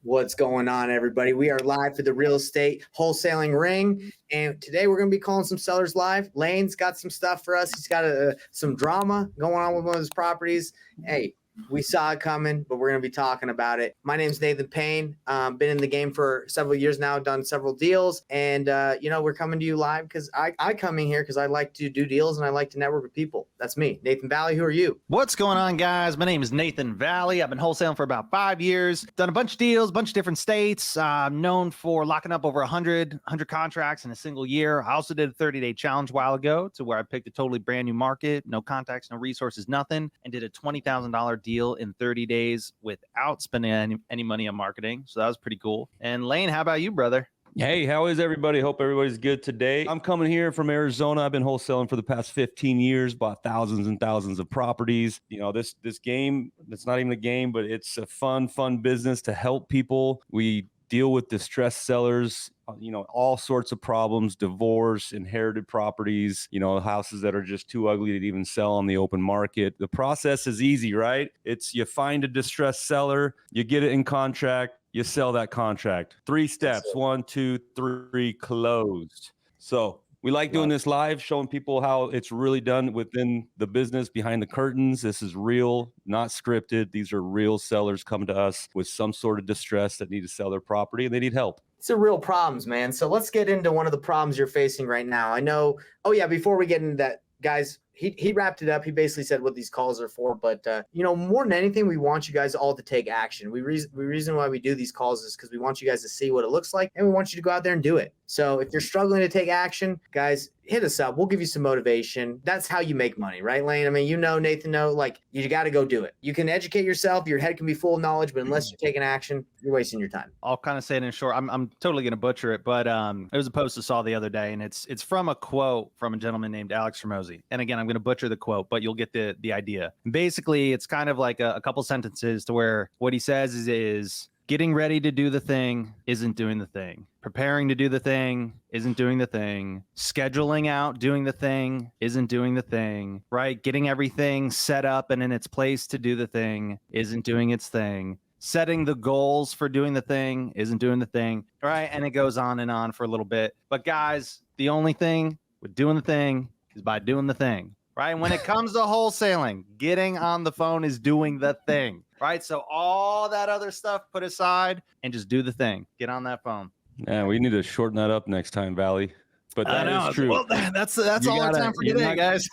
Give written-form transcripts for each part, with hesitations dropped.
What's going on, everybody? We are live for the Real Estate Wholesaling Ring, and today we're going to be calling some sellers live. Lane's got some stuff for us. He's got some drama going on with one of his properties. Hey, we saw it coming, but we're going to be talking about it. My name's Nathan Payne. Been in the game for several years now, done several deals, and we're coming to you live because I come in here because I like to do deals and I like to network with people. That's me. Nathan Valley, who are you? What's going on, guys? My name is Nathan Valley. I've been wholesaling for about 5 years, done a bunch of deals, a bunch of different states. I'm known for locking up over 100 contracts in a single year. I also did a 30-day challenge a while ago to where I picked a totally brand new market, no contacts, no resources, nothing, and did a $20,000 deal in 30 days without spending any money on marketing. So that was pretty cool. And Lane, how about you, brother? Hey, how is everybody? Hope everybody's good today. I'm coming here from Arizona. I've been wholesaling for the past 15 years, bought thousands and thousands of properties. You know, this game, it's not even a game, but it's a fun business to help people. We deal with distressed sellers, all sorts of problems, divorce, inherited properties, houses that are just too ugly to even sell on the open market. The process is easy, right? It's you find a distressed seller, you get it in contract, you sell that contract. 3 steps, 1, 2, 3, closed. So we like doing this live, showing people how it's really done within the business, behind the curtains. This is real, not scripted. These are real sellers coming to us with some sort of distress that need to sell their property and they need help. It's a real problems, man. So let's get into one of the problems you're facing right now. I know. Oh yeah, before we get into that, guys, he wrapped it up. He basically said what these calls are for, but more than anything, we want you guys all to take action. The reason why we do these calls is because we want you guys to see what it looks like, and we want you to go out there and do it. So if you're struggling to take action, guys, hit us up. We'll give you some motivation. That's how you make money, right, Lane? I mean, Nathan, you got to go do it. You can educate yourself. Your head can be full of knowledge, but unless you're taking action, you're wasting your time. I'll kind of say it in short. I'm totally going to butcher it, but it was a post I saw the other day, and it's from a quote from a gentleman named Alex Ramosi. And again, I'm going to butcher the quote, but you'll get the idea. Basically, it's kind of like a couple sentences to where what he says is getting ready to do the thing isn't doing the thing. Preparing to do the thing isn't doing the thing. Scheduling out doing the thing isn't doing the thing, right? Getting everything set up and in its place to do the thing isn't doing its thing. Setting the goals for doing the thing isn't doing the thing, right? And it goes on and on for a little bit. But guys, the only thing with doing the thing is by doing the thing, right? When it comes to wholesaling, getting on the phone is doing the thing, right? So all that other stuff put aside and just do the thing. Get on that phone. Yeah, we need to shorten that up next time, Valley. But that is true. Well, that's all our time for today, guys.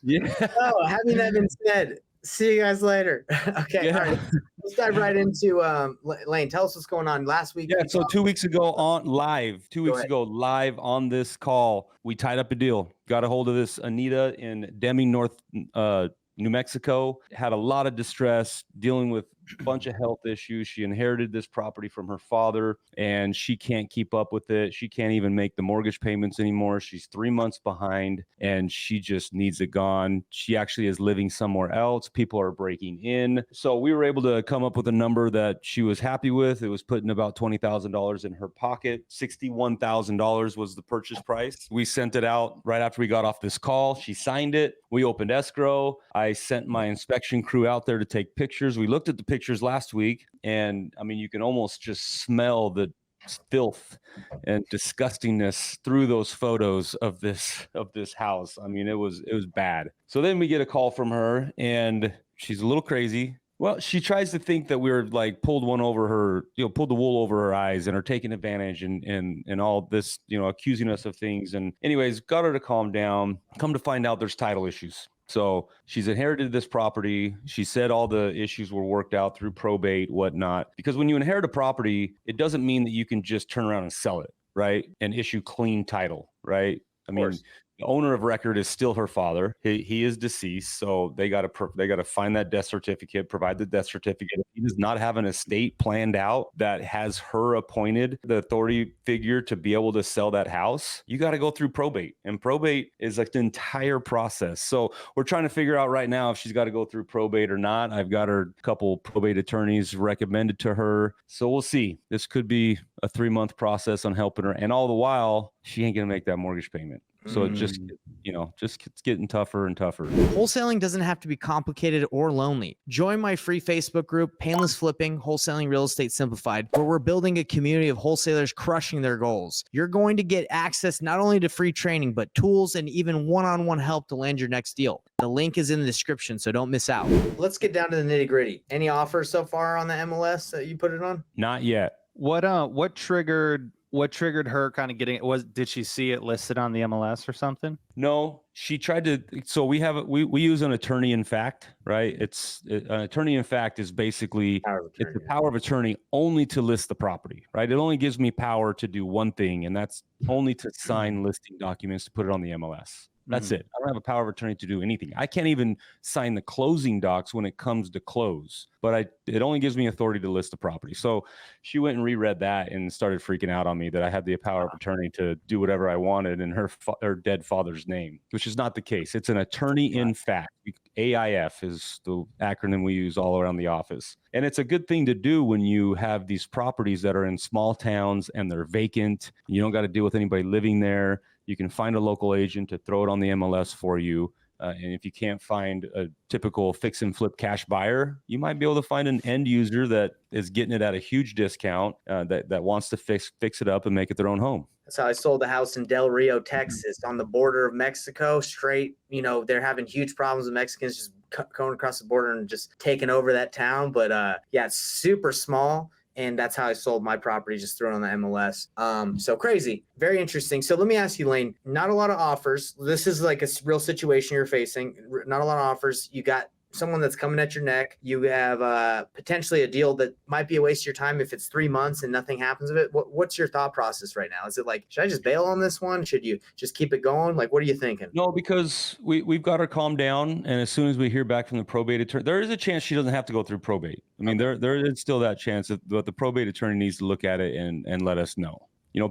Yeah. Oh, having that been said, see you guys later. Okay, yeah. All right. Let's dive right into Lane. Tell us what's going on last week. Yeah, so 2 weeks ago live on this call, we tied up a deal. Got a hold of this Anita in Deming, North New Mexico. Had a lot of distress, dealing with a bunch of health issues. She inherited this property from her father, and she can't keep up with it. She can't even make the mortgage payments anymore. She's 3 months behind, and she just needs it gone. She actually is living somewhere else. People are breaking in. So we were able to come up with a number that she was happy with. It was putting about $20,000 in her pocket. $61,000 was the purchase price. We sent it out right after we got off this call. She signed it. We opened escrow. I sent my inspection crew out there to take pictures. We looked at the pictures last week, and I mean, you can almost just smell the filth and disgustingness through those photos of this house. I mean, it was bad. So then we get a call from her, and she's a little crazy. Well, she tries to think that we're like pulled the wool over her eyes and are taking advantage and all this, accusing us of things. And anyways, got her to calm down. Come to find out there's title issues. So she's inherited this property. She said all the issues were worked out through probate, whatnot. Because when you inherit a property, it doesn't mean that you can just turn around and sell it, right? And issue clean title, right? I mean, the owner of record is still her father. He is deceased, so they got to find that death certificate, provide the death certificate. If he does not have an estate planned out that has her appointed the authority figure to be able to sell that house, you got to go through probate, and probate is like the entire process. So we're trying to figure out right now if she's got to go through probate or not. I've got her a couple probate attorneys recommended to her, so we'll see. This could be a 3-month process on helping her, and all the while she ain't gonna make that mortgage payment. So it just, just keeps getting tougher and tougher. Wholesaling doesn't have to be complicated or lonely. Join my free Facebook group, Painless Flipping, Wholesaling Real Estate Simplified, where we're building a community of wholesalers crushing their goals. You're going to get access not only to free training, but tools and even one-on-one help to land your next deal. The link is in the description, so don't miss out. Let's get down to the nitty-gritty. Any offers so far on the MLS that you put it on? Not yet. What triggered her kind of getting it? Did she see it listed on the MLS or something? No, she tried to. So we use an attorney in fact, right? An attorney in fact is basically it's the power of attorney only to list the property, right? It only gives me power to do one thing, and that's only to sign listing documents to put it on the MLS. That's it. I don't have a power of attorney to do anything. I can't even sign the closing docs when it comes to close, but it only gives me authority to list the property. So she went and reread that and started freaking out on me that I had the power of attorney to do whatever I wanted in her dead father's name, which is not the case. It's an attorney in fact. AIF is the acronym we use all around the office. And it's a good thing to do when you have these properties that are in small towns and they're vacant. You don't got to deal with anybody living there. You can find a local agent to throw it on the MLS for you. And if you can't find a typical fix and flip cash buyer, you might be able to find an end user that is getting it at a huge discount that wants to fix it up and make it their own home. That's how I sold the house in Del Rio, Texas, on the border of Mexico. Straight, they're having huge problems with Mexicans just going across the border and just taking over that town. But yeah, it's super small. And that's how I sold my property, just thrown on the MLS. So crazy, very interesting. So let me ask you, Lane, not a lot of offers. This is like a real situation you're facing. Not a lot of offers. You got someone that's coming at your neck. You have potentially a deal that might be a waste of your time if it's 3 months and nothing happens of it. What's your thought process right now? Is it like, should I just bail on this one? Should you just keep it going? Like, what are you thinking? No, because we've got her calm down. And as soon as we hear back from the probate attorney, there is a chance she doesn't have to go through probate. I mean, there is still that chance but the probate attorney needs to look at it and let us know.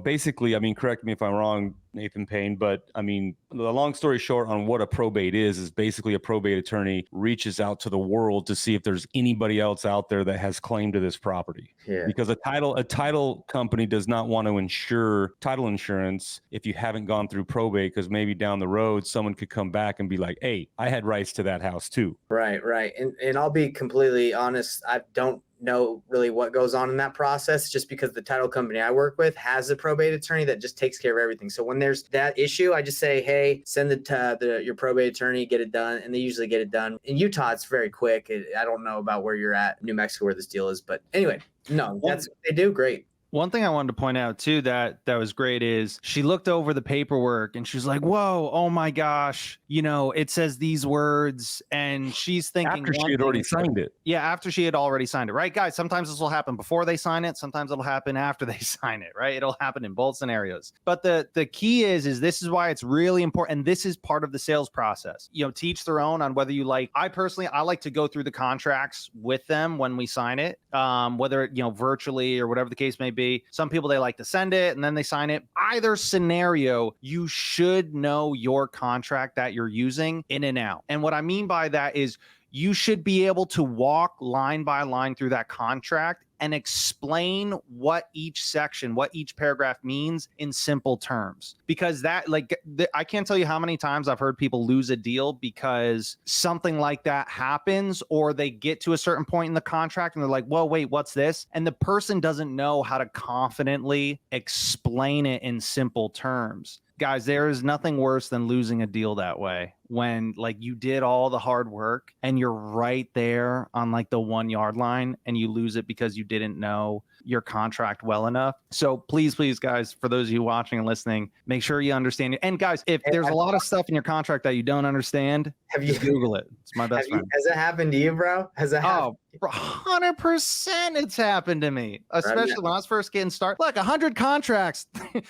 Basically, I mean, correct me if I'm wrong, Nathan Payne, but I mean, the long story short on what a probate is basically a probate attorney reaches out to the world to see if there's anybody else out there that has claim to this property. Yeah. Because a title company does not want to insure title insurance if you haven't gone through probate, because maybe down the road someone could come back and be like, hey, I had rights to that house too. Right. And I'll be completely honest, I don't know really what goes on in that process, just because the title company I work with has a probate attorney that just takes care of everything. So when there's that issue, I just say, hey, send it to your probate attorney, get it done. And they usually get it done. In Utah, it's very quick. I don't know about where you're at, New Mexico, where this deal is. But anyway, no, that's what they do. Great. One thing I wanted to point out too that was great is she looked over the paperwork and she's like, whoa, oh my gosh, it says these words, and she's thinking after she had already signed it. Yeah, after she had already signed it, right, guys? Sometimes this will happen before they sign it. Sometimes it'll happen after they sign it, right? It'll happen in both scenarios. But the key is this is why it's really important, and this is part of the sales process. To each their own on whether you like. I personally, I like to go through the contracts with them when we sign it, whether virtually or whatever the case may be. Some people, they like to send it and then they sign it. Either scenario, you should know your contract that you're using in and out. And what I mean by that is you should be able to walk line by line through that contract and explain what each section, what each paragraph means in simple terms. Because I can't tell you how many times I've heard people lose a deal because something like that happens, or they get to a certain point in the contract and they're like, well, wait, what's this? And the person doesn't know how to confidently explain it in simple terms. Guys, there is nothing worse than losing a deal that way, when you did all the hard work and you're right there on the 1 yard line and you lose it because you didn't know your contract well enough. So please, guys, for those of you watching and listening, make sure you understand it. And guys, if there's a lot of stuff in your contract that you don't understand, just Google it. It's my best friend. Has it happened to you, bro? Has it happened? 100% it's happened to me, especially when I was first getting started. Look, 100 contracts.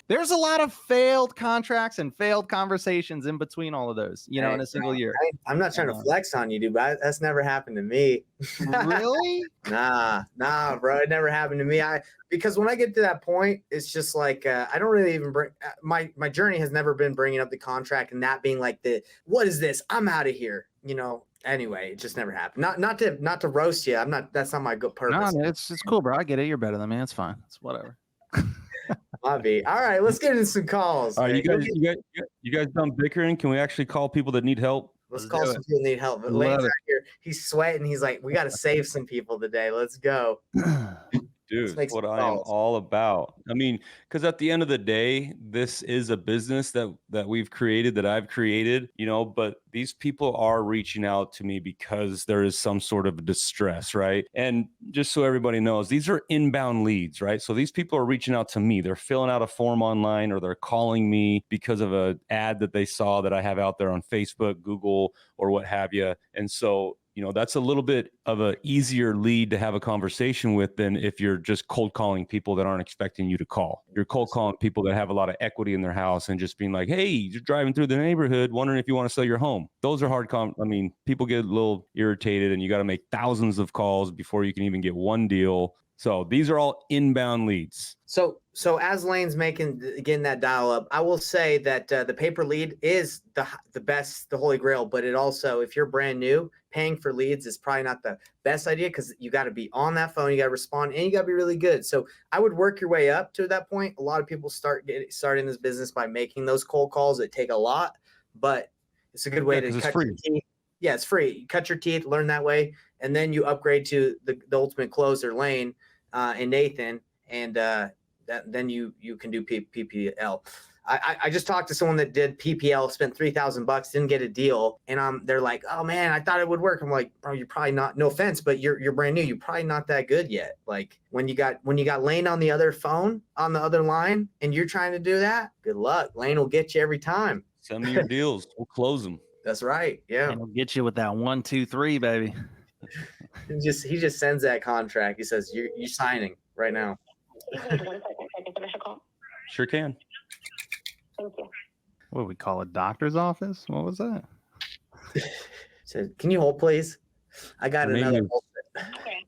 There's a lot of failed contracts and failed conversations in between all of those, in a single year. I'm not trying to flex on you, dude, but that's never happened to me. Really? Nah, bro. It never happened to me. Because when I get to that point, it's just like, I don't really even bring my journey has never been bringing up the contract and that being like what is this? I'm out of here. Anyway, it just never happened. Not to roast you. That's not my good purpose. No, it's cool, bro. I get it. You're better than me. It's fine. It's whatever. Bobby. All right, let's get into some calls. All right, man. you guys done bickering? Can we actually call people that need help? Let's Let's call do some people that need help. But Love Lane's it. out here. He's sweating. He's like, we got to save some people today. Let's go. Dude, make what some I am calls. all about. I mean, because at the end of the day, this is a business that we've created, that I've created, but these people are reaching out to me because there is some sort of distress, right? And just so everybody knows, these are inbound leads, right? So these people are reaching out to me. They're filling out a form online, or they're calling me because of an ad that they saw that I have out there on Facebook, Google, or what have you. And so that's a little bit of an easier lead to have a conversation with than if you're just cold calling people that aren't expecting you to call. You're cold calling people that have a lot of equity in their house and just being like, hey, you're driving through the neighborhood wondering if you want to sell your home. Those are hard. People get a little irritated, and you got to make thousands of calls before you can even get one deal. So these are all inbound leads. So as Lane's getting that dial up, I will say that the paper lead is the best, the holy grail. But it also, if you're brand new, paying for leads is probably not the best idea, because you got to be on that phone, you got to respond, and you got to be really good. So I would work your way up to that point. A lot of people starting this business by making those cold calls. It take a lot, but it's a good way to cut your teeth. Yeah, it's free. You cut your teeth, learn that way, and then you upgrade to the ultimate closer, Lane and Nathan, and then you can do PPL. I just talked to someone that did PPL, spent $3,000, didn't get a deal, and they're like, "Oh man, I thought it would work." I'm like, "Bro, you're probably not. No offense, but you're brand new. You're probably not that good yet. Like when you got Lane on the other phone, on the other line, and you're trying to do that, good luck. Lane will get you every time. Send me your deals. We'll close them. That's right. Yeah. And he'll get you with that 1, 2, 3, baby. He just sends that contract. He says, "You're signing right now." Sure can. Thank you. What do we call a doctor's office? What was that? Said, "Can you hold, please? I got another." Okay.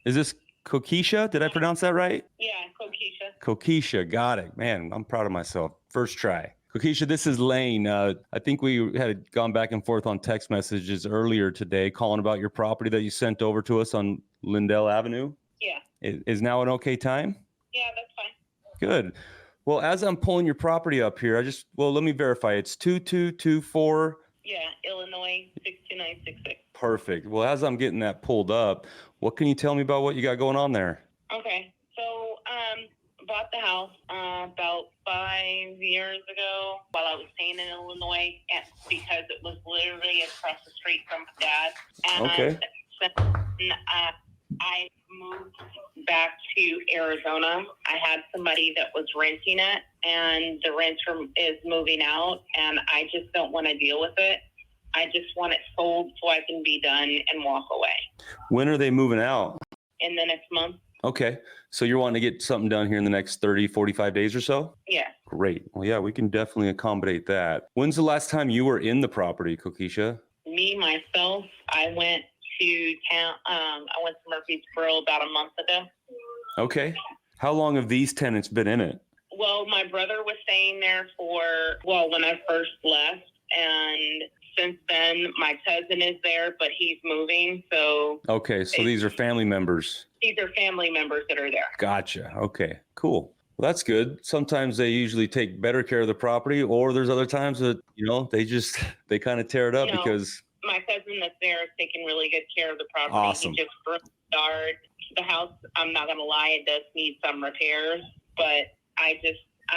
Is this Kokisha? Did I pronounce that right? Yeah, Kokisha. Kokisha, got it. Man, I'm proud of myself. First try. Kokisha, this is Lane. I think we had gone back and forth on text messages earlier today, calling about your property that you sent over to us on Lindell Avenue. Yeah. Is now an okay time? Yeah, that's fine. Good. Well, as I'm pulling your property up here, let me verify. It's 2224. Yeah, Illinois 62966. Perfect. Well, as I'm getting that pulled up, what can you tell me about what you got going on there? Okay. So, bought the house about 5 years ago while I was staying in Illinois, and because it was literally across the street from my dad. And Okay. then, I moved back to Arizona. I had somebody that was renting it, and the renter is moving out, and I just don't want to deal with it. I just want it sold so I can be done and walk away. When are they moving out? In the next month? Okay. So you're wanting to get something done here in the next 30, 45 days or so? Yeah. Great. Well, yeah, we can definitely accommodate that. When's the last time you were in the property, Kokisha? Me, myself, I went to town. I went to Murfreesboro about a month ago. Okay. How long have these tenants been in it? Well, my brother was staying there when I first left, and since then, my cousin is there, but he's moving. So okay, so these are family members. These are family members that are there. Gotcha. Okay, cool. Well, that's good. Sometimes they usually take better care of the property, or there's other times that they kind of tear it up because my cousin that's there is taking really good care of the property. Awesome. He just broomed the yard. The house, I'm not gonna lie, it does need some repairs, but I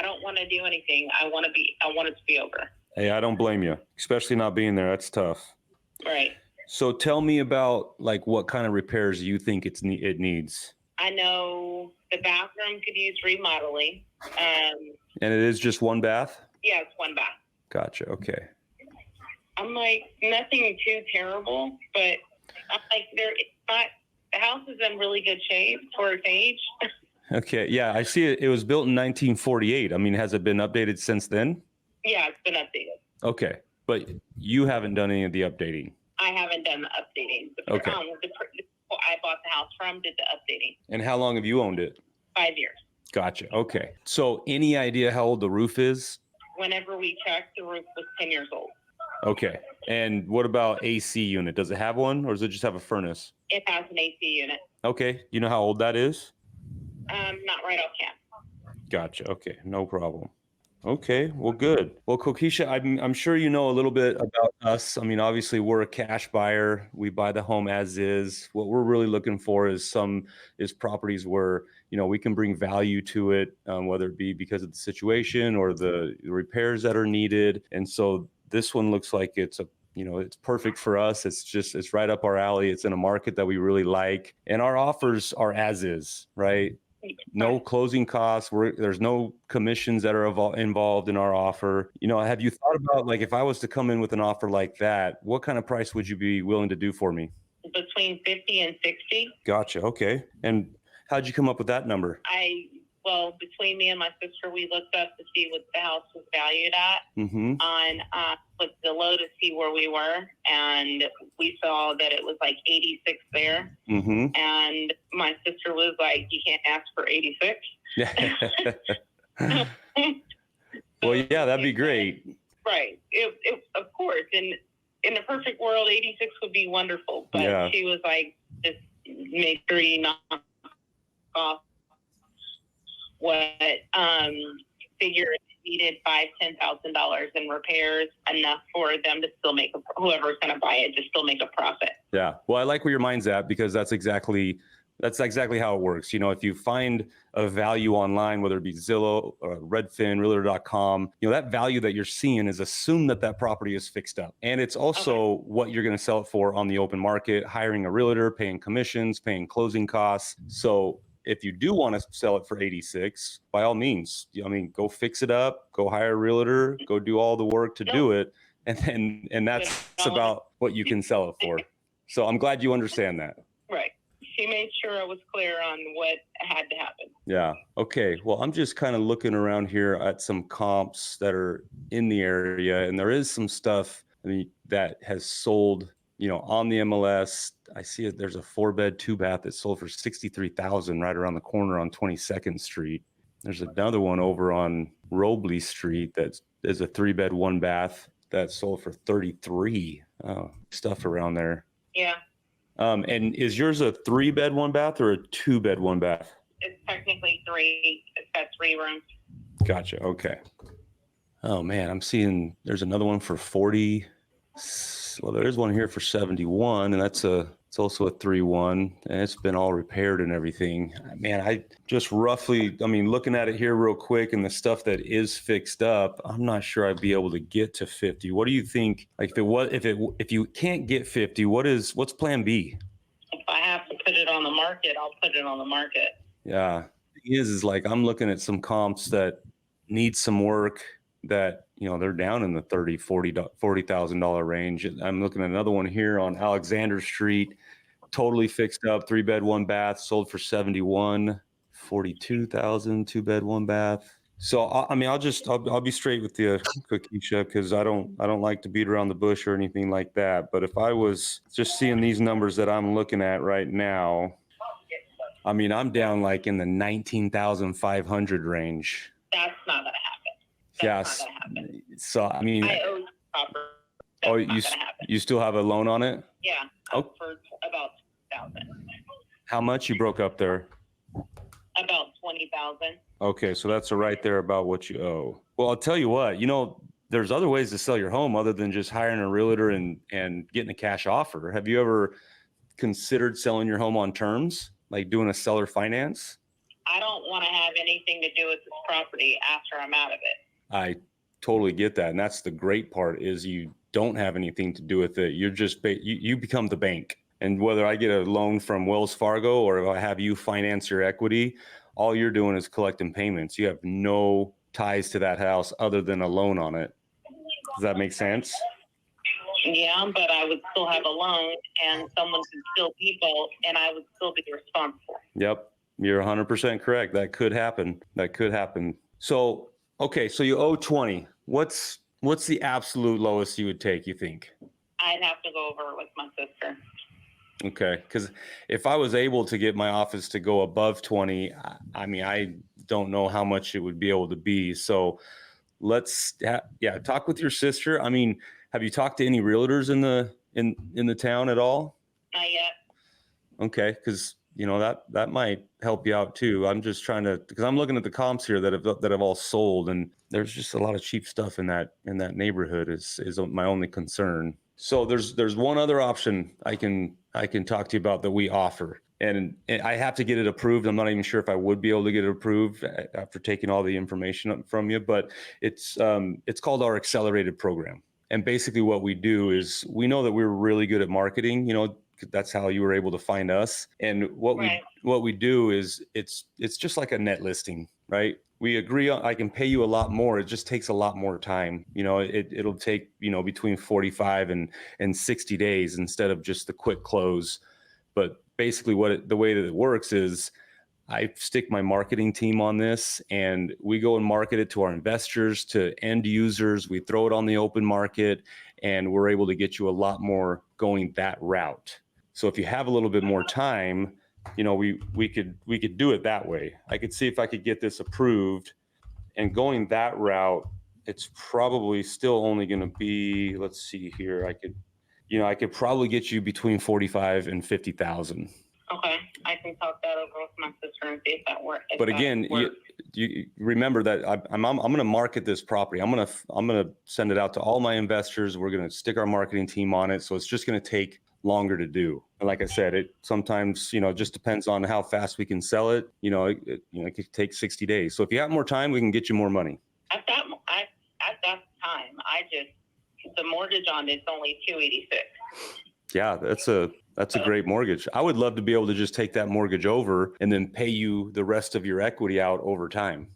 don't want to do anything. I want it to be over. Hey, I don't blame you, especially not being there. That's tough. Right. So tell me about what kind of repairs you think it needs. I know the bathroom could use remodeling. And it is just one bath? Yeah, it's one bath. Gotcha. Okay. I'm like, nothing too terrible, but I'm like, the house is in really good shape for its age. Okay. Yeah, I see it. It was built in 1948. I mean, has it been updated since then? Yeah, it's been updated. Okay. But you haven't done any of the updating? I haven't done the updating. Okay. The people I bought the house from did the updating. And how long have you owned it? 5 years. Gotcha. Okay. So any idea how old the roof is? Whenever we checked, the roof was 10 years old. Okay. And what about AC unit? Does it have one, or does it just have a furnace? It has an AC unit. Okay. You know how old that is? Not right offhand. Gotcha. Okay, no problem. Okay, well, good. Well, Kokisha, I'm sure you know a little bit about us. I mean, obviously, we're a cash buyer. We buy the home as is. What we're really looking for is properties where we can bring value to it, whether it be because of the situation or the repairs that are needed. And so this one looks like it's it's perfect for us. It's right up our alley. It's in a market that we really like, and our offers are as is, right? No closing costs. There's no commissions that are involved in our offer. Have you thought about, like, if I was to come in with an offer like that, what kind of price would you be willing to do for me? Between 50 and 60. Gotcha. Okay. And how'd you come up with that number? Between me and my sister, we looked up to see what the house was valued at on with Zillow to see where we were, and we saw that it was like 86 there. And my sister was like, "You can't ask for 86." Well, yeah, that'd be great. Right. It of course, in a perfect world, 86 would be wonderful. But she was like, "Just make sure you knock off what figure needed $5,000-$10,000 in repairs, enough for them to still make whoever's going to buy it to still make a profit." Yeah. Well, I like where your mind's at, because that's exactly how it works. If you find a value online, whether it be Zillow or Redfin, Realtor.com, that value that you're seeing is assumed that property is fixed up. And it's also what you're going to sell it for on the open market, hiring a realtor, paying commissions, paying closing costs. So if you do want to sell it for 86, by all means, go fix it up, go hire a realtor, go do all the work to do it. And that's about what you can sell it for. So I'm glad you understand that. Right. She made sure I was clear on what had to happen. Yeah. Okay. Well, I'm just kind of looking around here at some comps that are in the area, and there is some stuff that has sold, on the MLS. I see it. There's a 4-bed, 2-bath that sold for $63,000 right around the corner on 22nd Street. There's another one over on Robley Street that is a 3-bed, 1-bath that sold for $33,000. Stuff around there. Yeah. And is yours a 3-bed, 1-bath or a 2-bed, 1-bath? It's technically 3. It's got 3 rooms. Gotcha. Okay. Oh man, I'm seeing there's another one for 40. Well, there is one here for 71, and it's also a 3-1, and it's been all repaired and everything. Man, I just roughly, looking at it here real quick, and the stuff that is fixed up, I'm not sure I'd be able to get to 50. What do you think? Like, if you can't get 50, what's plan B? If I have to put it on the market, I'll put it on the market. Yeah. The thing is like, I'm looking at some comps that need some work that, they're down in the $40,000 range. I'm looking at another one here on Alexander Street, totally fixed up, 3-bed, 1-bath, sold for $71,000, $42,000, 2-bed, 1-bath. So I'll be straight with you, Kokisha, because I don't like to beat around the bush or anything like that. But if I was just seeing these numbers that I'm looking at right now, I'm down like in the 19,500 range. That's not gonna happen. Yes. So I owe proper. You still have a loan on it? Yeah. For about $2,000. How much you broke up there? About $20,000. Okay, so that's right there about what you owe. Well, I'll tell you what. There's other ways to sell your home other than just hiring a realtor and getting a cash offer. Have you ever considered selling your home on terms, like doing a seller finance? I don't want to have anything to do with this property after I'm out of it. I totally get that. And that's the great part, is you don't have anything to do with it. You're just, you become the bank. And whether I get a loan from Wells Fargo or if I have you finance your equity, all you're doing is collecting payments. You have no ties to that house other than a loan on it. Does that make sense? Yeah, but I would still have a loan and someone could still default and I would still be responsible. Yep. You're 100% correct. That could happen. So, okay. So you owe 20. What's the absolute lowest you would take, you think? I'd have to go over it with my sister. Okay. Because if I was able to get my office to go above 20, I don't know how much it would be able to be. So talk with your sister. Have you talked to any realtors in the town at all? Not yet. Okay. Because that might help you out too. I'm just trying to, because I'm looking at the comps here that have all sold, and there's just a lot of cheap stuff in that neighborhood is my only concern. So there's one other option I can talk to you about that we offer. And I have to get it approved. I'm not even sure if I would be able to get it approved after taking all the information from you, but it's called our accelerated program. And basically what we do is, we know that we're really good at marketing, that's how you were able to find us. And what we do is it's just like a net listing, right? We agree on, I can pay you a lot more. It just takes a lot more time. It'll take, between 45 and 60 days instead of just the quick close. But basically the way that it works is, I stick my marketing team on this, and we go and market it to our investors, to end users. We throw it on the open market, and we're able to get you a lot more going that route. So if you have a little bit more time, we could do it that way. I could see if I could get this approved, and going that route, it's probably still only going to be, let's see here. I could probably get you between 45 and 50,000. Okay, I can talk that over with my sister and see if that works. But again, you remember that I'm going to market this property. I'm going to send it out to all my investors. We're going to stick our marketing team on it. So it's just going to take longer to do. And like I said, it sometimes, just depends on how fast we can sell it. It could take 60 days. So if you have more time, we can get you more money. At that time, the mortgage on it's only $286. Yeah, that's a great mortgage. I would love to be able to just take that mortgage over and then pay you the rest of your equity out over time.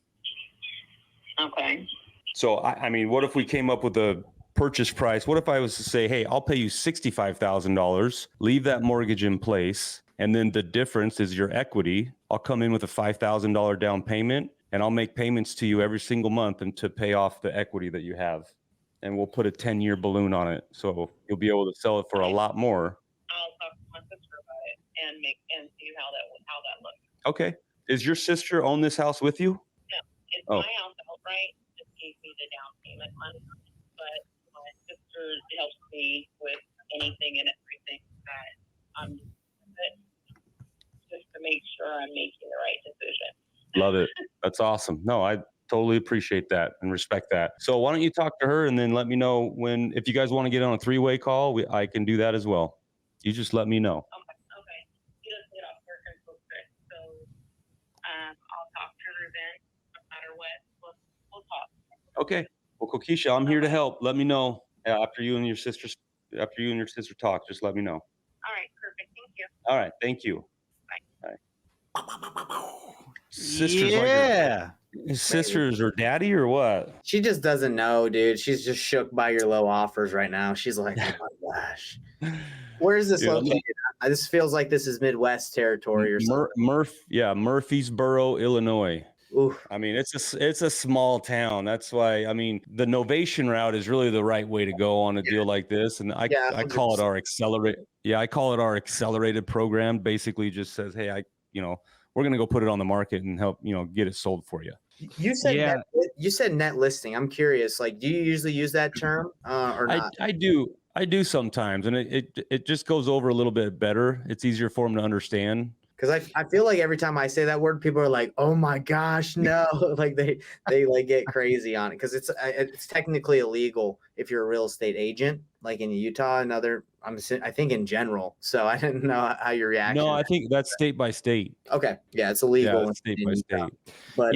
Okay. So, I mean, what if we came up with a purchase price? What if I was to say, hey, I'll pay you $65,000, leave that mortgage in place, and then the difference is your equity. I'll come in with a $5,000 down payment, and I'll make payments to you every single month and to pay off the equity that you have. And we'll put a 10-year balloon on it. So you'll be able to sell it for a lot more. I'll talk to my sister about it and see how that looks. Okay. Does your sister own this house with you? No, it's my house outright. Just gave me the down payment money, but my sister helps me with anything and everything that I'm doing, just to make sure I'm making the right decision. Love it. That's awesome. No, I totally appreciate that and respect that. So why don't you talk to her and then let me know if you guys want to get on a 3-way call, I can do that as well. You just let me know. Okay. She doesn't get off work until 6, so I'll talk to her then. No matter what, we'll talk. Okay. Well, Kokisha, I'm here to help. Let me know after you and your sister talk. Just let me know. All right. Perfect. Thank you. All right. Thank you. Bye. Sisters, Yeah. Sisters or daddy or what? She just doesn't know, dude. She's just shook by your low offers right now. She's like, oh my gosh. Where is this located? This feels like this is Midwest territory or something. Murfreesboro, Illinois. Oof. I mean, it's a small town. That's why, I mean, the novation route is really the right way to go on a deal like this. And I call it our accelerate. Yeah, I call it our accelerated program. Basically just says, hey, we're going to go put it on the market and help, get it sold for you. You said net listing. I'm curious. Like, do you usually use that term or not? I do sometimes, and it just goes over a little bit better. It's easier for them to understand. Because I feel like every time I say that word, people are like, "Oh my gosh, no!" Like they like get crazy on it because it's technically illegal if you're a real estate agent, like in Utah and I think in general. So I didn't know how your reaction. No, I think that's state by state. Okay, yeah, it's illegal. Yeah, state by state. But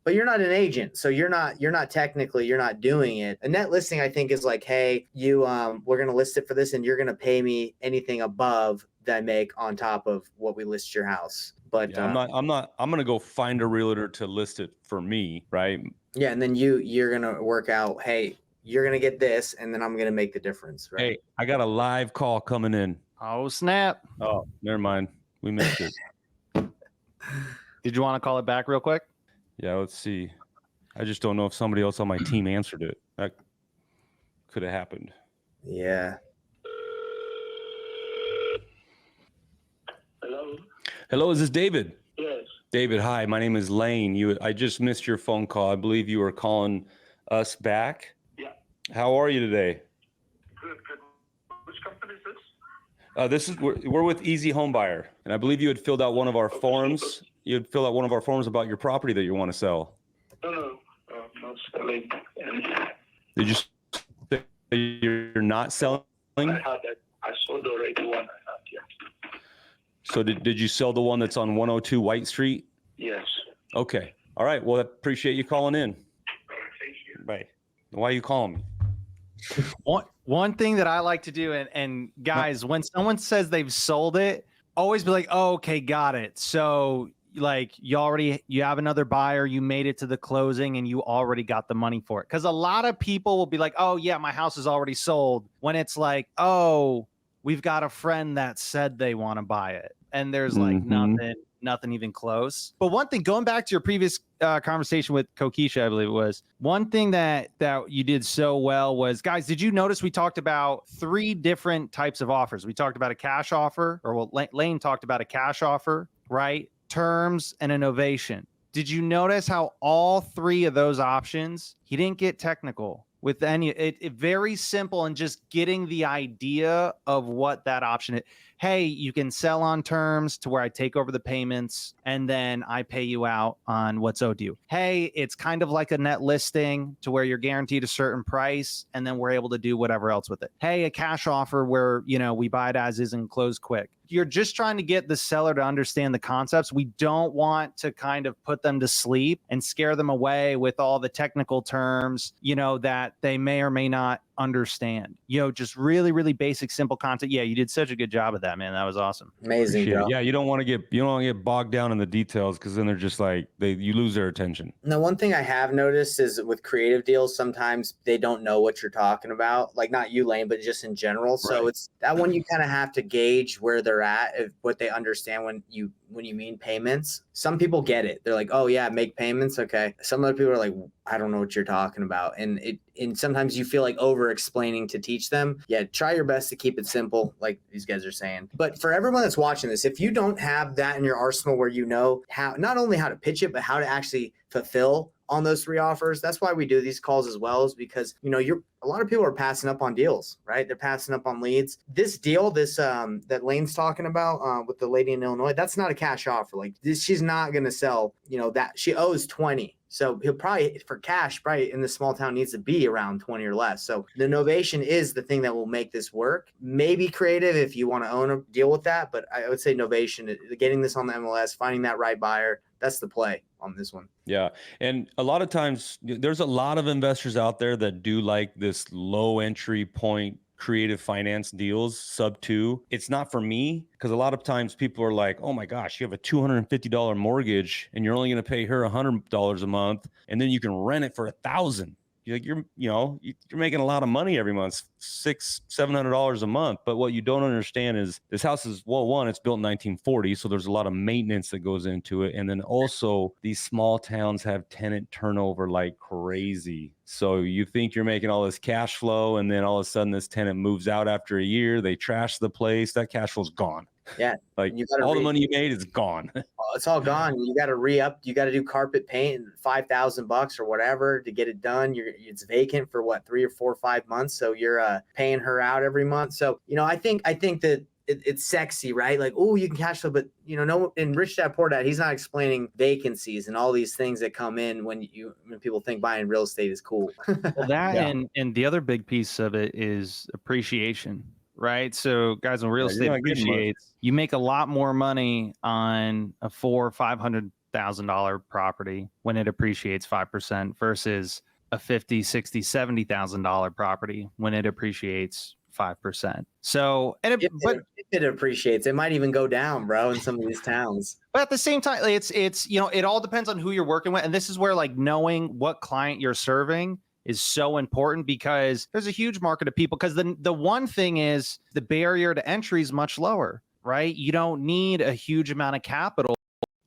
but you're not an agent, so you're not technically doing it. A net listing, I think, is like, hey, we're gonna list it for this, and you're gonna pay me anything above that I make on top of what we list your house. But yeah, I'm gonna go find a realtor to list it for me, right? Yeah, and then you're gonna work out, hey, you're gonna get this, and then I'm gonna make the difference, right? Hey, I got a live call coming in. Oh, snap. Oh, never mind. We missed it. Did you want to call it back real quick? Yeah, let's see. I just don't know if somebody else on my team answered it. That could have happened. Yeah. Hello, is this David? Yes. David, hi. My name is Lane. I just missed your phone call. I believe you were calling us back. Yeah. How are you today? Good. Which company is We're with Easy Home Buyer, and I believe you had filled out one of our forms. You had filled out one of our forms about your property that you want to sell. No, not selling. Did you say you're not selling? I had that. I sold already one I had. Yeah. So did you sell the one that's on 102 White Street? Yes. Okay. All right. Well, I appreciate you calling in. Thank you. Bye. Why are you calling me? One thing that I like to do, and guys, when someone says they've sold it, always be like, oh, okay, got it. So like you have another buyer, you made it to the closing and you already got the money for it. Because a lot of people will be like, oh yeah, my house is already sold, when it's like, oh, we've got a friend that said they want to buy it. And there's like nothing even close. But one thing, going back to your previous conversation with Kokisha, I believe it was, one thing that you did so well was, guys, did you notice we talked about 3 different types of offers? We talked about a cash offer, or well, Lane talked about a cash offer, right? Terms and a novation. Did you notice how all 3 of those options, he didn't get technical with any, it very simple, and just getting the idea of what that option is. Hey, you can sell on terms to where I take over the payments and then I pay you out on what's owed you. Hey, it's kind of like a net listing to where you're guaranteed a certain price and then we're able to do whatever else with it. Hey, a cash offer where, we buy it as is and close quick. You're just trying to get the seller to understand the concepts. We don't want to kind of put them to sleep and scare them away with all the technical terms, that they may or may not understand. Just really, really basic, simple content. Yeah, you did such a good job of that, man. That was awesome. Amazing, bro. Yeah, you don't want to get bogged down in the details, because then they're just like you lose their attention. Now, one thing I have noticed is with creative deals, sometimes they don't know what you're talking about. Like not you, Lane, but just in general. Right. So it's that one you kind of have to gauge where they're at, if what they understand when you mean payments. Some people get it. They're like, oh yeah, make payments. Okay. Some other people are like, I don't know what you're talking about. And sometimes you feel like over explaining to teach them. Yeah. Try your best to keep it simple, like these guys are saying. But for everyone that's watching this, if you don't have that in your arsenal where you know how, not only how to pitch it, but how to actually fulfill on those 3 offers. That's why we do these calls as well, is because, a lot of people are passing up on deals, right? They're passing up on leads. This deal, that Lane's talking about with the lady in Illinois, that's not a cash offer. Like this, she's not going to sell, that she owes 20. So he'll probably, for cash, probably in the small town needs to be around 20 or less. So the novation is the thing that will make this work. Maybe creative if you want to own a deal with that, but I would say novation, getting this on the MLS, finding that right buyer, that's the play on this one. Yeah. And a lot of times there's a lot of investors out there that do like this low entry point creative finance deals, sub 2. It's not for me, because a lot of times people are like, oh my gosh, you have a $250 mortgage and you're only going to pay her $100 a month, and then you can rent it for $1,000. You're making a lot of money every month, $600-$700 a month. But what you don't understand is this house is, well, one, it's built in 1940, so there's a lot of maintenance that goes into it, and then also these small towns have tenant turnover like crazy. So you think you're making all this cash flow, and then all of a sudden this tenant moves out after a year, they trash the place, that cash flow's gone. Yeah. Like all the money you made is gone. It's all gone. You got to re-up. You got to do carpet paint, $5,000 or whatever to get it done. It's vacant for 3 or 4 or 5 months. So you're paying her out every month. So, I think that it's sexy, right? Like, oh, you can cash flow, but no, in Rich Dad Poor Dad, he's not explaining vacancies and all these things that come in when people think buying real estate is cool. Well, that and the other big piece of it is appreciation. Right. So guys, when real estate appreciates, you make a lot more money on a $400,000 or $500,000 property when it appreciates 5% versus a $50,000, $60,000, $70,000 property when it appreciates 5%. So, if it appreciates, it might even go down, bro, in some of these towns. But at the same time, it's it all depends on who you're working with, and this is where like knowing what client you're serving is so important, because there's a huge market of people. Because the one thing is the barrier to entry is much lower, right? You don't need a huge amount of capital,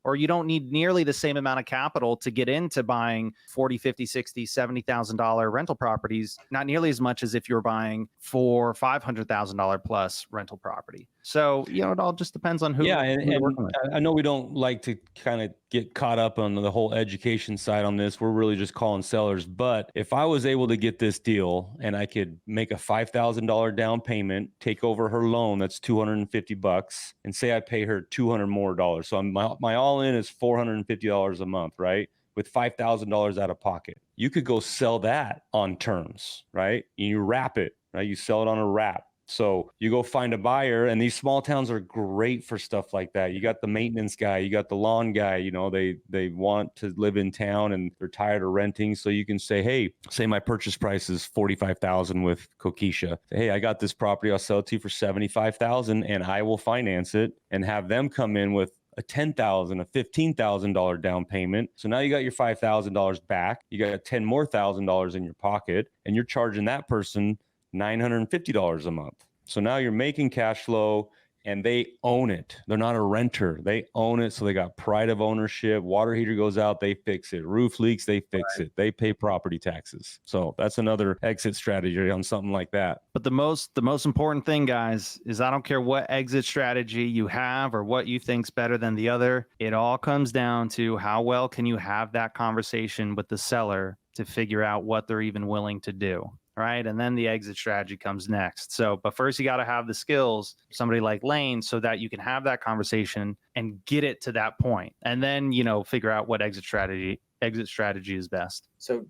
or you don't need nearly the same amount of capital to get into buying $40,000, $50,000, $60,000, $70,000 rental properties. Not nearly as much as if you're buying $400,000, $500,000 plus rental property. So, it all just depends on who. Yeah, and I know we don't like to kind of get caught up on the whole education side on this. We're really just calling sellers. But if I was able to get this deal and I could make a $5,000 down payment, take over her loan, that's $250, and say I pay her $200 more. So my all in is $450 a month, right? With $5,000 out of pocket. You could go sell that on terms, right? You wrap it, right? You sell it on a wrap. So you go find a buyer, and these small towns are great for stuff like that. You got the maintenance guy, you got the lawn guy, you know, they want to live in town and they're tired of renting. So you can say, hey, say my purchase price is $45,000 with Kokisha. Hey, I got this property, I'll sell it to you for $75,000 and I will finance it, and have them come in with a $10,000, a $15,000 down payment. So now you got your $5,000 back. You got $10,000 more in your pocket, and you're charging that person $950 a month. So now you're making cash flow, and they own it. They're not a renter. They own it. So they got pride of ownership. Water heater goes out, they fix it. Roof leaks, they fix it. They pay property taxes. So that's another exit strategy on something like that. But the most important thing, guys, is I don't care what exit strategy you have or what you think's better than the other. It all comes down to how well can you have that conversation with the seller to figure out what they're even willing to do. Right. And then the exit strategy comes next. So, but first you got to have the skills, somebody like Lane, so that you can have that conversation and get it to that point. And then, you know, figure out what exit strategy is best. So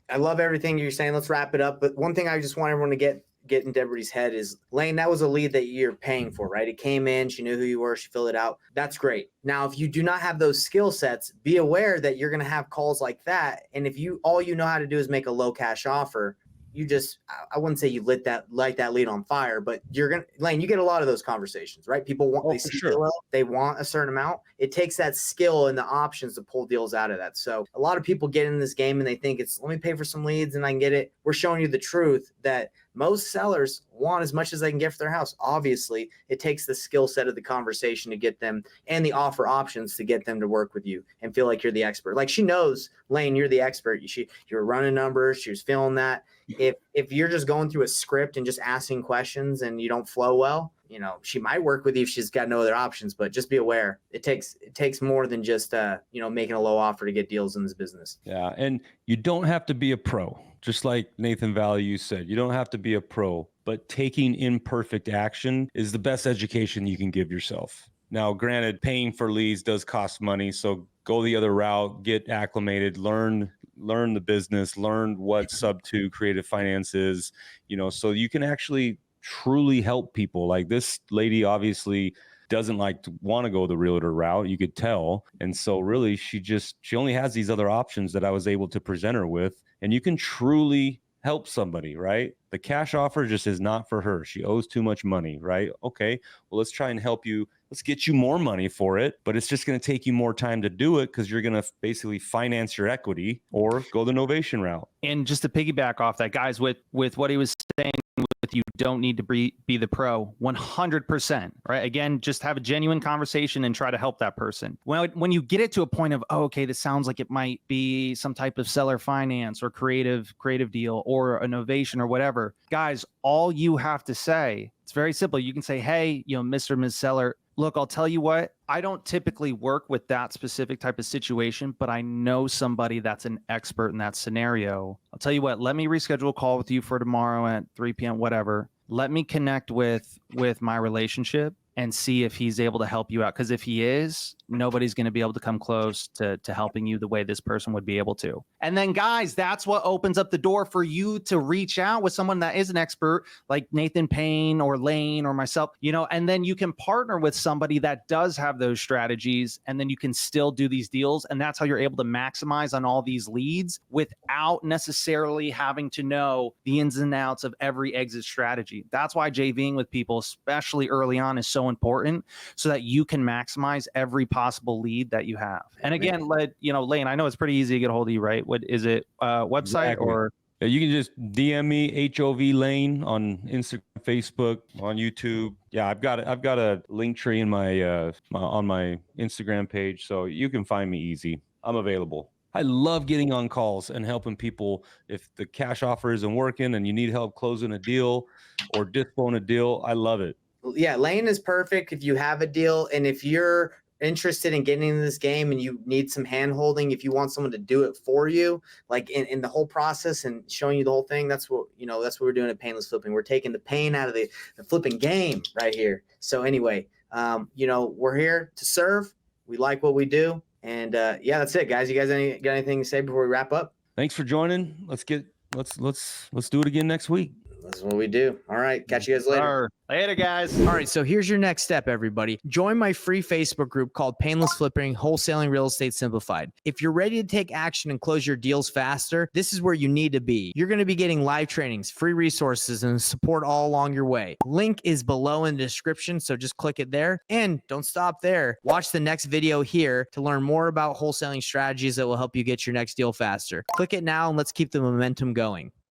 I love everything you're saying. Let's wrap it up. But one thing I just want everyone to get in everybody's head is, Lane, that was a lead that you're paying for, right? It came in, she knew who you were, she filled it out. That's great. Now, if you do not have those skill sets, be aware that you're going to have calls like that. And if all you know how to do is make a low cash offer, I wouldn't say you light that lead on fire, but Lane, you get a lot of those conversations, right? People want, they want a certain amount. It takes that skill and the options to pull deals out of that. So a lot of people get in this game and they think let me pay for some leads and I can get it. We're showing you the truth that most sellers want as much as they can get for their house. Obviously, it takes the skill set of the conversation to get them, and the offer options to get them to work with you and feel like you're the expert. Like, she knows, Lane, you're the expert. You're running numbers. She was feeling that. If you're just going through a script and just asking questions and you don't flow well, you know, she might work with you if she's got no other options. But just be aware, it takes more than just making a low offer to get deals in this business. Yeah, and you don't have to be a pro. Just like Nathan Valley, you said, you don't have to be a pro, but taking imperfect action is the best education you can give yourself. Now, granted, paying for leads does cost money, so go the other route, get acclimated, learn the business, learn what sub-2 creative finance is, you know, so you can actually truly help people. Like, this lady obviously doesn't want to go the realtor route, you could tell. And so really she only has these other options that I was able to present her with. And you can truly help somebody, right? The cash offer just is not for her. She owes too much money, right? Okay, well, let's try and help you. Let's get you more money for it, but it's just going to take you more time to do it because you're going to basically finance your equity or go the novation route. And just to piggyback off that, guys, with what he was saying, you don't need to be the pro, 100%, right? Again, just have a genuine conversation and try to help that person. When you get it to a point of, oh, okay, this sounds like it might be some type of seller finance or creative deal or a novation or whatever, guys, all you have to say, it's very simple. You can say, hey, Mr. and Ms. Seller, look, I'll tell you what, I don't typically work with that specific type of situation, but I know somebody that's an expert in that scenario. I'll tell you what, let me reschedule a call with you for tomorrow at 3 p.m., whatever. Let me connect with my relationship and see if he's able to help you out. Because if he is, nobody's going to be able to come close to helping you the way this person would be able to. And then, guys, that's what opens up the door for you to reach out with someone that is an expert like Nathan Payne or Lane or myself, and then you can partner with somebody that does have those strategies, and then you can still do these deals. And that's how you're able to maximize on all these leads without necessarily having to know the ins and outs of every exit strategy. That's why JVing with people, especially early on, is so important, so that you can maximize every possible lead that you have. And again, Lane, I know it's pretty easy to get a hold of you, right? What is it? Website Exactly. or? Yeah, you can just DM me HOV Lane on Instagram, Facebook, on YouTube. Yeah, I've got a link tree in my on my Instagram page, so you can find me easy. I'm available. I love getting on calls and helping people. If the cash offer isn't working and you need help closing a deal or dispoing a deal, I love it. Yeah, Lane is perfect if you have a deal, and if you're interested in getting into this game and you need some hand holding, if you want someone to do it for you, like in the whole process and showing you the whole thing, that's what we're doing at Painless Flipping. We're taking the pain out of the flipping game right here. So anyway, we're here to serve. We like what we do. And yeah, that's it, guys. You guys got anything to say before we wrap up? Thanks for joining. Let's do it again next week. That's what we do. All right. Catch you guys later. Later, guys. All right, so here's your next step, everybody. Join my free Facebook group called Painless Flipping, Wholesaling Real Estate Simplified. If you're ready to take action and close your deals faster, this is where you need to be. You're going to be getting live trainings, free resources, and support all along your way. Link is below in the description, so just click it there. And don't stop there. Watch the next video here to learn more about wholesaling strategies that will help you get your next deal faster. Click it now, and let's keep the momentum going.